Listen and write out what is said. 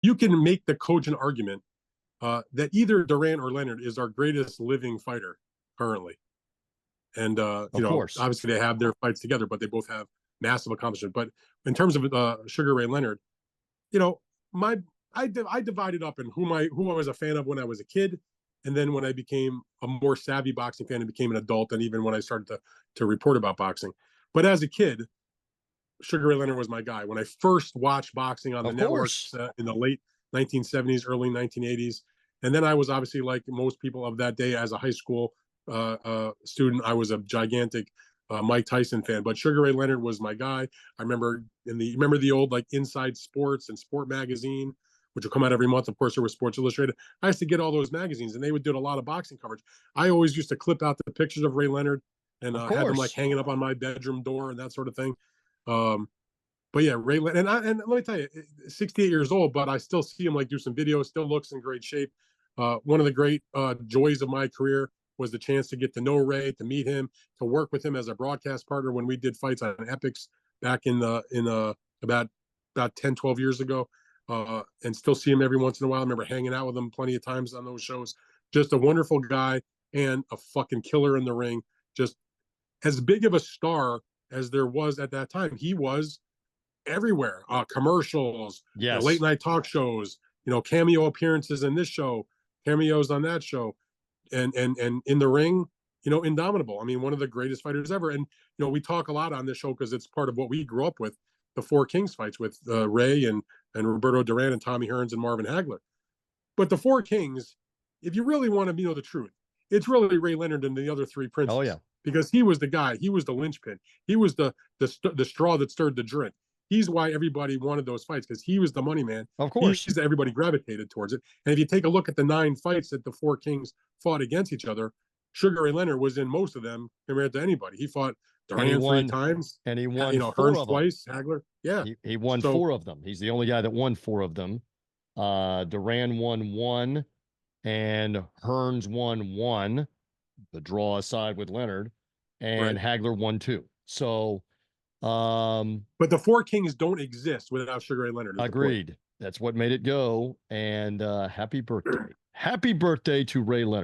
you can make the cogent argument that either Duran or Leonard is our greatest living fighter currently. And Of course. obviously they have their fights together, but they both have massive accomplishment. But in terms of Sugar Ray Leonard, you know, my I divided up in who I was a fan of when I was a kid, and then when I became a more savvy boxing fan and became an adult, and even when I started to report about boxing. But as a kid, Sugar Ray Leonard was my guy. When I first watched boxing on the Of course. networks in the late 1970s, early 1980s, and then I was obviously like most people of that day as a high school student, I was a gigantic Mike Tyson fan. But Sugar Ray Leonard was my guy. I remember remember the old like Inside Sports and Sport Magazine, which would come out every month. Of course, there was Sports Illustrated. I used to get all those magazines, and they would do a lot of boxing coverage. I always used to clip out the pictures of Ray Leonard and Of have them like course. hanging up on my bedroom door and that sort of thing. Um, but yeah, Ray Leonard, and let me tell you, 68 years old, but I still see him like do some videos. Still looks in great shape. One of the great joys of my career was the chance to get to know Ray, to meet him, to work with him as a broadcast partner when we did fights on Epics back in about 10, 12 years ago. And still see him every once in a while. I remember hanging out with him plenty of times on those shows. Just a wonderful guy and a fucking killer in the ring. Just as big of a star as there was at that time. He was everywhere. Commercials, Yes. late night talk shows, cameo appearances in this show, cameos on that show, and in the ring, indomitable. I mean, one of the greatest fighters ever. And we talk a lot on this show because it's part of what we grew up with, the Four Kings fights with Ray and Roberto Duran and Tommy Hearns and Marvin Hagler. But the Four Kings, if you really want to know the truth, it's really Ray Leonard and the other three princes. Oh yeah, because he was the guy. He was the linchpin. He was the straw that stirred the drink. He's why everybody wanted those fights, because he was the money man. of course. Everybody gravitated towards it. And if you take a look at the 9 fights that the Four Kings fought against each other, Sugar Ray Leonard was in most of them compared to anybody. He fought Duran 3 times, and he won Hearns twice, Hagler. Yeah, he won 4 of them. He's the only guy that won 4 of them. Duran won 1, and Hearns won 1. The draw aside with Leonard, and right. Hagler won 2. So, but the Four Kings don't exist without Sugar Ray Leonard. Agreed. That's what made it go. And happy birthday to Ray Leonard.